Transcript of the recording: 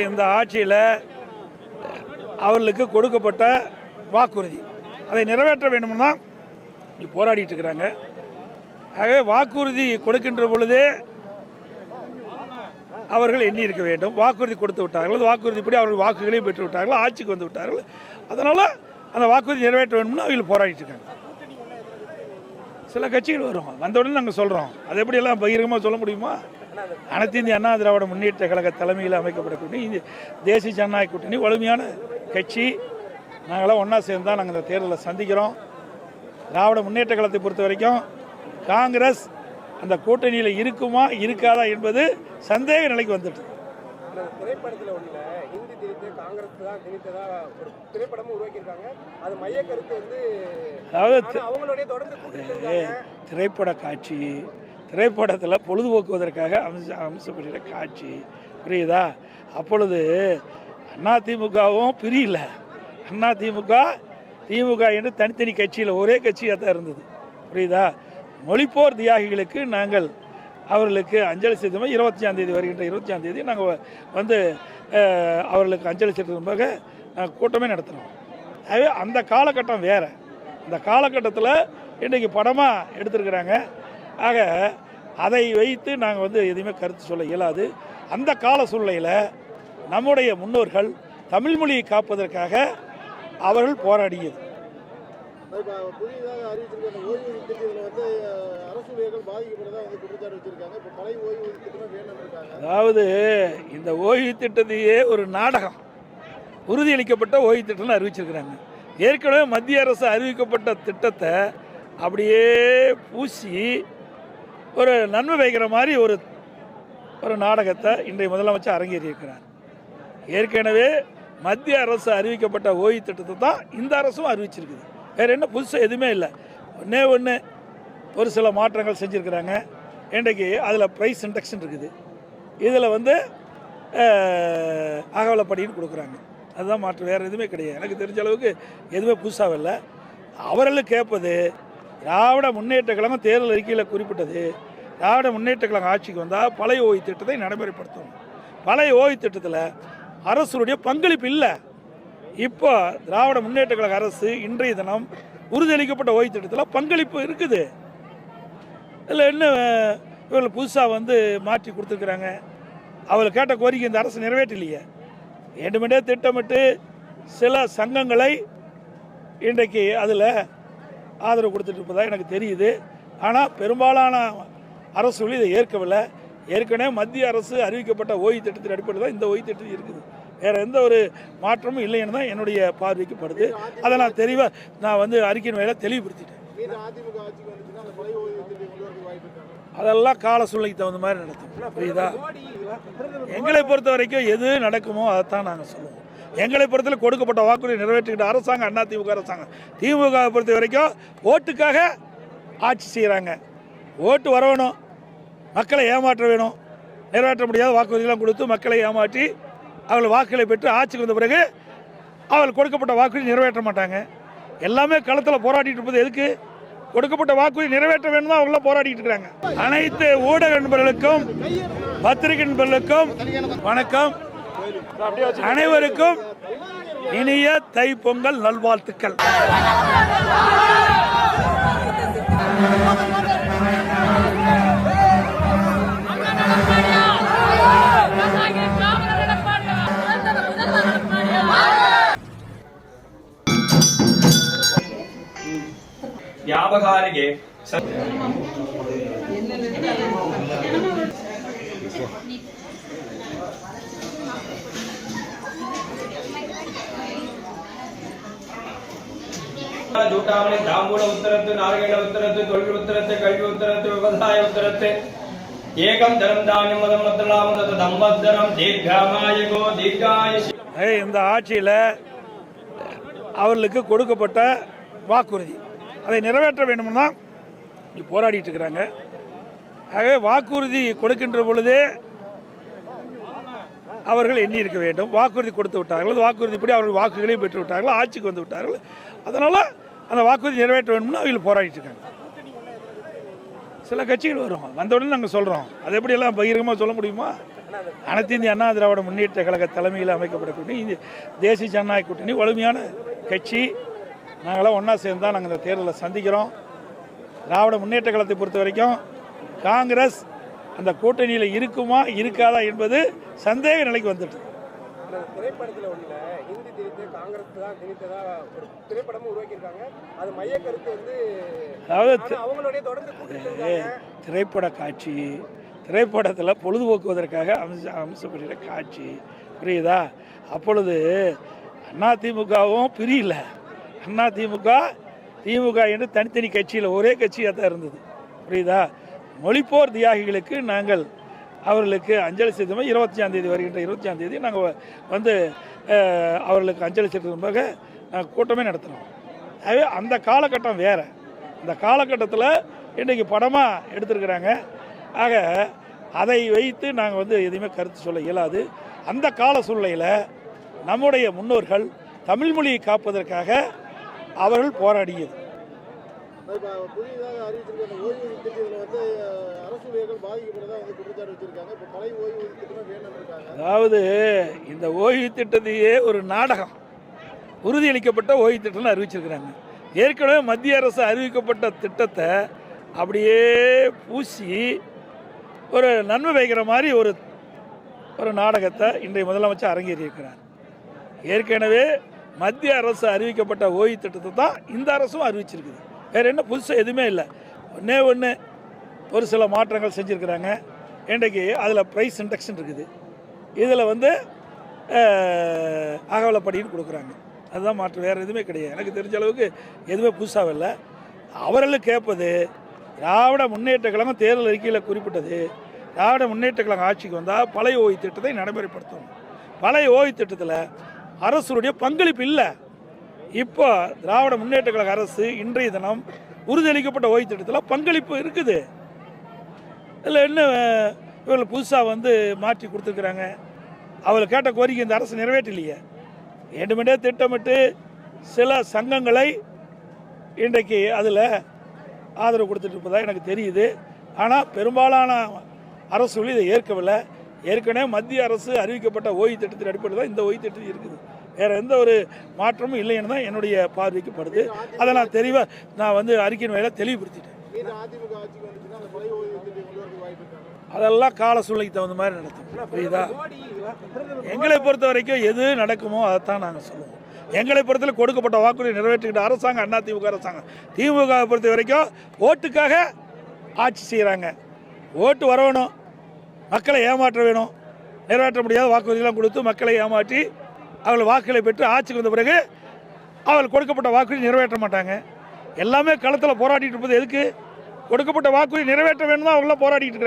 இந்த ஆட்சியில் அவர்களுக்கு கொடுக்கப்பட்ட வாக்குறுதி அதை நிறைவேற்ற வேண்டும்னா போராடிட்டு இருக்கிறாங்க. ஆகவே வாக்குறுதி கொடுக்கின்ற பொழுதே அவர்கள் எண்ணி இருக்க வேண்டும். வாக்குறுதி கொடுத்து விட்டார்கள், வாக்குறுதிப்படி அவர்கள் வாக்குகளையும் பெற்று விட்டார்கள், ஆட்சிக்கு வந்து விட்டார்கள். அதனால் அந்த வாக்குறுதி நிறைவேற்ற வேண்டும்னா அவர்கள் போராடிட்டு இருக்காங்க. சில கட்சிகள் வரும், வந்தவுடனே நாங்கள் சொல்கிறோம். அது எப்படியெல்லாம் பகிரங்கமாக சொல்ல முடியுமா? அனைத்து இந்திய அண்ணா திராவிட முன்னேற்ற கழக தலைமையில் அமைக்கப்பட்ட கூட்டணி, தேசிய ஜனநாயக கூட்டணி வலிமையான கட்சி. நாங்களாம் ஒன்றா சேர்ந்து தான் நாங்கள் இந்த தேர்தலை சந்திக்கிறோம். திராவிட முன்னேற்ற கழகத்தை பொறுத்த வரைக்கும் காங்கிரஸ் அந்த கூட்டணியில் இருக்குமா இருக்காதா என்பது சந்தேக நிலைக்கு வந்துட்டு. திரைப்படத்தில் உள்ள ஹிந்தி திணித்து காங்கிரஸ் தான் திணித்ததா ஒரு திரைப்படமும் உருவாக்கியிருக்காங்க. அது மைய கருத்து வந்து அதாவது அவங்களுடைய தொடர்ந்து திரைப்பட காட்சி, திரைப்படத்தில் பொழுதுபோக்குவதற்காக அமைச்சப்படுகிற காட்சி, புரியுதா? அப்பொழுது அதிமுகவும் பிரியல, திமுக என்று தனித்தனி கட்சியில் ஒரே கட்சியாக தான் இருந்தது, புரியுதா? மொழிப்போர் தியாகிகளுக்கு நாங்கள் அவர்களுக்கு அஞ்சலி செலுத்தும் 25ஆம் தேதி வருகின்ற 25ஆம் தேதி நாங்கள் வந்து அவர்களுக்கு அஞ்சலி செலுத்தும் கூட்டமே நடத்துகிறோம். ஆகவே அந்த காலகட்டம் வேறு. இந்த காலகட்டத்தில் இன்றைக்கி படமாக எடுத்திருக்கிறாங்க. ஆக அதை வைத்து நாங்கள் வந்து எதுவுமே கருத்து சொல்ல இயலாது. அந்த கால சூழ்நிலையில் நம்முடைய முன்னோர்கள் தமிழ் மொழியை காப்பதற்காக அவர்கள் போராடியது. புதிதாக அறிவிச்சிருக்க ஓய்வு திட்டத்தில் வந்து அரசு ஊழியர்கள் பாதிக்கப்படுறதா வந்து குற்றச்சாட்டு வச்சிருக்காங்க. இப்போ பழைய ஓய்வு திட்டம் வேணும்னு இருக்காங்க. அதாவது இந்த ஓய்வு திட்டத்தையே ஒரு நாடகம், உறுதியளிக்கப்பட்ட ஓய்வு திட்டம்னு அறிவிச்சிருக்கிறாங்க. ஏற்கனவே மத்திய அரசு அறிவிக்கப்பட்ட திட்டத்தை அப்படியே பூசி ஒரு நன்மை வைக்கிற மாதிரி ஒரு நாடகத்தை இன்றைய முதலமைச்சர் அரங்கேறியிருக்கிறார். ஏற்கனவே மத்திய அரசு அறிவிக்கப்பட்ட ஓய்வு திட்டத்தை தான் இந்த அரசும் அறிவிச்சிருக்குது. வேறு என்ன புதுசாக எதுவுமே இல்லை. ஒன்று ஒரு சில மாற்றங்கள் செஞ்சுருக்கிறாங்க. இன்றைக்கு அதில் ப்ரைஸ் இண்டெக்ஷன் இருக்குது, இதில் வந்து அகவலப்படின்னு கொடுக்குறாங்க. அதுதான் மாற்றம், வேறு எதுவுமே கிடையாது. எனக்கு தெரிஞ்ச அளவுக்கு எதுவுமே புதுசாக இல்லை. அவர்களும் கேட்பது, திராவிட முன்னேற்ற கழகம் தேர்தல் அறிக்கையில் குறிப்பிட்டது, திராவிட முன்னேற்ற கழகம் ஆட்சிக்கு வந்தால் பழைய ஓய்வு திட்டத்தை நடைமுறைப்படுத்தணும். பழைய ஓய்வு திட்டத்தில் அரசுடைய பங்களிப்பு இல்லை. இப்போ திராவிட முன்னேற்ற கழக அரசு இன்றைய தினம் உறுதியளிக்கப்பட்ட ஓய்வு திட்டத்தில் பங்களிப்பு இருக்குது. இதில் என்ன இவர்கள் புதுசாக வந்து மாற்றி கொடுத்துருக்குறாங்க? அவர்கள் கேட்ட கோரிக்கை இந்த அரசு நிறைவேற்றலையே. வேண்டுமென்றே திட்டமிட்டு சில சங்கங்களை இன்றைக்கு அதில் ஆதரவு கொடுத்துட்டு இருப்பதாக எனக்கு தெரியுது. ஆனால் பெரும்பாலான அரசுகள் இதை ஏற்கவில்லை. ஏற்கனவே மத்திய அரசு அறிவிக்கப்பட்ட ஓய்வு திட்டத்தின் அடிப்படையில் தான் இந்த ஓய்வு திட்டம் இருக்குது. வேறு எந்த ஒரு மாற்றமும் இல்லைன்னு தான் என்னுடைய பார்வைக்கு படுது. அதை நான் நான் வந்து அறிக்கையின் மேலே தெளிவுபடுத்திட்டேன். அதெல்லாம் கால சூழ்நிலைக்கு தகுந்த மாதிரி நடத்தும், புரியுதா? எங்களை பொறுத்த வரைக்கும் எது நடக்குமோ அதைத்தான் நாங்கள் சொல்லுவோம். எங்களை பொறுத்தவரை கொடுக்கப்பட்ட வாக்குறுதி நிறைவேற்றிக்கிட்ட அரசாங்கம் அதிமுக அரசாங்கம். திமுக பொறுத்த வரைக்கும் ஓட்டுக்காக ஆட்சி செய்கிறாங்க. ஓட்டு வர வேணும், மக்களை ஏமாற்ற வேணும். நிறைவேற்ற முடியாத வாக்குறுதியெல்லாம் கொடுத்து மக்களை ஏமாற்றி அவர்கள் வாக்குகளை பெற்று ஆட்சிக்கு வந்த பிறகு அவர்கள் கொடுக்கப்பட்ட வாக்குறுதி நிறைவேற்ற மாட்டாங்க. எல்லாமே களத்தில் போராடிட்டு இருப்பது எதுக்கு? கொடுக்கப்பட்ட வாக்குறுதி நிறைவேற்ற வேண்டும் தான் அவங்களாம் போராடிட்டு இருக்கிறாங்க. அனைத்து ஊடக நண்பர்களுக்கும் பத்திரிகை நண்பர்களுக்கும் வணக்கம். அனைவருக்கும் இனிய தைப்பொங்கல் நல்வாழ்த்துக்கள். ವ್ಯಾಪಕಾರಿಗೆ ಜೂಟಾಮಣಿ ತಾಂಬೂಲ ಉತ್ತರತ್ತು, ನಾರಿಗೇಳ ಉತ್ತರತ್ತು, ತೊಳ್ಳು ಉತ್ತರತ್ತೆ, ಕಳ್ಳಿ ಉತ್ತರತ್ತೆ, ವ್ಯವಸಾಯ ಉತ್ತರತ್ತೆ, ಏಕಂ ಧರಂ ಧಾನ್யம் மதம் மத்தலாமத தம்பத்தரம் தீர்க்கமாயகோ தீர்க்காயுஷ். இந்த ஆட்சியில் அவர்களுக்கு கொடுக்கப்பட்ட வாக்குறுதி அதை நிறைவேற்ற வேண்டும்னா போராடிட்டு இருக்கிறாங்க. ஆகவே வாக்குறுதி கொடுக்கின்ற பொழுதே அவர்கள் எண்ணி இருக்க வேண்டும். வாக்குறுதி கொடுத்து விட்டார்கள், வாக்குறுதிப்படி அவர்கள் வாக்குகளையும் பெற்று விட்டார்கள், ஆட்சிக்கு வந்து விட்டார்கள். அதனால் அந்த வாக்குறுதி நிறைவேற்ற வேண்டும்னா அவர்கள் போராடிட்டு இருக்காங்க. சில கட்சிகள் வரும், வந்தவுடனே நாங்கள் சொல்கிறோம். அது எப்படியெல்லாம் பகிரங்கமாக சொல்ல முடியுமா? அனைத்து இந்திய அண்ணா திராவிட முன்னேற்ற கழக தலைமையில் அமைக்கப்பட்ட கூட்டணி இது தேசிய ஜனநாயக கூட்டணி வலிமையான கட்சி. நாங்களாம் ஒன்றா சேர்ந்து தான் நாங்கள் இந்த தேர்தலை சந்திக்கிறோம். திராவிட முன்னேற்ற கழகத்தை பொறுத்த வரைக்கும் காங்கிரஸ் அந்த கூட்டணியில் இருக்குமா இருக்காதா என்பது சந்தேக நிலைக்கு வந்துட்டு. திரைப்படத்தில் உள்ள ஹிந்தி திணித்து காங்கிரஸ் தான் திணித்ததா ஒரு திரைப்படமும் உருவாக்கியிருக்காங்க. அது மைய கருத்து வந்து அதாவது அவங்களுடைய தொடர்ந்து திரைப்பட காட்சி, திரைப்படத்தில் பொழுதுபோக்குவதற்காக அமைச்சப்படுகிற காட்சி, புரியுதா? அப்பொழுது அதிமுகவும் பிரியல. அதிமுக திமுக என்று தனித்தனி கட்சியில் ஒரே கட்சியாக தான் இருந்தது, புரியுதா? மொழிப்போர் தியாகிகளுக்கு நாங்கள் அவர்களுக்கு அஞ்சலி செலுத்தும் 25ஆம் தேதி வருகின்ற 25ஆம் தேதி நாங்கள் வந்து அவர்களுக்கு அஞ்சலி செலுத்தும் நாங்கள் கூட்டமே நடத்தினோம். ஆகவே அந்த காலகட்டம் வேறு. அந்த காலகட்டத்தில் இன்றைக்கி படமாக எடுத்திருக்கிறாங்க. ஆக அதை வைத்து நாங்கள் வந்து எதுவுமே கருத்து சொல்ல இயலாது. அந்த கால சூழ்நிலையில் நம்முடைய முன்னோர்கள் தமிழ் மொழியை காப்பதற்காக அவர்கள் போராடியது. புதிதாக அறிவிச்சிருக்க அந்த ஓய்வூதிய திட்டத்தில் வந்து அரசு ஊழியர்கள் பாதிக்கப்படுறதா வந்து குற்றச்சாட்டு வச்சிருக்காங்க. இப்போ பழைய ஓய்வூதிய திட்டம் வேணும்னு இருக்காங்க. அதாவது இந்த ஓய்வு திட்டத்தையே ஒரு நாடகம், உறுதியளிக்கப்பட்ட ஓய்வு திட்டம்னு அறிவிச்சிருக்கிறாங்க. ஏற்கனவே மத்திய அரசு அறிவிக்கப்பட்ட திட்டத்தை அப்படியே பூசி ஒரு நன்மை வைக்கிற மாதிரி ஒரு நாடகத்தை இன்றைய முதலமைச்சர் அரங்கேறியிருக்கிறார். ஏற்கனவே மத்திய அரசு அறிவிக்கப்பட்ட ஓய்வு திட்டத்தை தான் இந்த அரசும் அறிவிச்சிருக்குது. வேறு என்ன புதுசாக எதுவுமே இல்லை. ஒன்று ஒரு சில மாற்றங்கள் செஞ்சுருக்கிறாங்க. இன்றைக்கு அதில் ப்ரைஸ் இண்டெக்ஷன் இருக்குது. இதில் வந்து அகவலப்படின்னு கொடுக்குறாங்க. அதுதான் மாற்றம், வேறு எதுவுமே கிடையாது. எனக்கு தெரிஞ்ச அளவுக்கு எதுவுமே புதுசாக இல்லை. அவர்களும் கேட்பது திராவிட முன்னேற்ற கழகம் தேர்தல் அறிக்கையில் குறிப்பிட்டது, திராவிட முன்னேற்ற கழகம் ஆட்சிக்கு வந்தால் பழைய ஓய்வு திட்டத்தை நடைமுறைப்படுத்தணும். பழைய ஓய்வு திட்டத்தில் அரசுடைய பங்களிப்பு இல்லை. இப்போ திராவிட முன்னேற்ற கழக அரசு இன்றைய தினம் உறுதியளிக்கப்பட்ட ஓய்வு திட்டத்தில் பங்களிப்பு இருக்குது. இல்லை என்ன இவர்கள் புதுசாக வந்து மாற்றி கொடுத்துருக்குறாங்க. அவர்கள் கேட்ட கோரிக்கை இந்த அரசு நிறைவேற்றலையே. வேண்டுமென்றே திட்டமிட்டு சில சங்கங்களை இன்றைக்கு அதில் ஆதரவு கொடுத்துட்டு இருப்பதாக எனக்கு தெரியுது. ஆனால் பெரும்பாலான அரசுகள் இதை ஏற்கவில்லை. ஏற்கனவே மத்திய அரசு அறிவிக்கப்பட்ட ஓய்வு திட்டத்தின் அடிப்படையில் தான் இந்த ஓய்வு திட்டம் இருக்குது. வேறு எந்த ஒரு மாற்றமும் இல்லைன்னு தான் என்னுடைய பார்வைக்கு படுது. அதை நான் நான் வந்து அறிக்கையின் வகையில் தெளிவுபடுத்திட்டேன். அதெல்லாம் கால சூழ்நிலைக்கு தகுந்த மாதிரி நடத்தும், புரியுதா? எங்களை பொறுத்த வரைக்கும் எது நடக்குமோ அதைத்தான் நாங்கள் சொல்லுவோம். எங்களை பொறுத்தவரை கொடுக்கப்பட்ட வாக்குறுதி நிறைவேற்றுகின்ற அரசாங்கம் அதிமுக அரசாங்கம். திமுக பொறுத்த வரைக்கும் ஓட்டுக்காக ஆட்சி செய்கிறாங்க. ஓட்டு வரணும், மக்களை ஏமாற்ற வேணும். நிறைவேற்ற முடியாத வாக்குறுதியெல்லாம் கொடுத்து மக்களை ஏமாற்றி அவர்கள் வாக்குகளை பெற்று ஆட்சிக்கு வந்த பிறகு அவர்கள் கொடுக்கப்பட்ட வாக்குறுதி நிறைவேற்ற மாட்டாங்க. எல்லாமே களத்தில் போராடிட்டு இருப்பது எதுக்கு? கொடுக்கப்பட்ட வாக்குறுதி நிறைவேற்ற வேணும் தான் அவங்களாம் போராடிட்டு இருக்காங்க.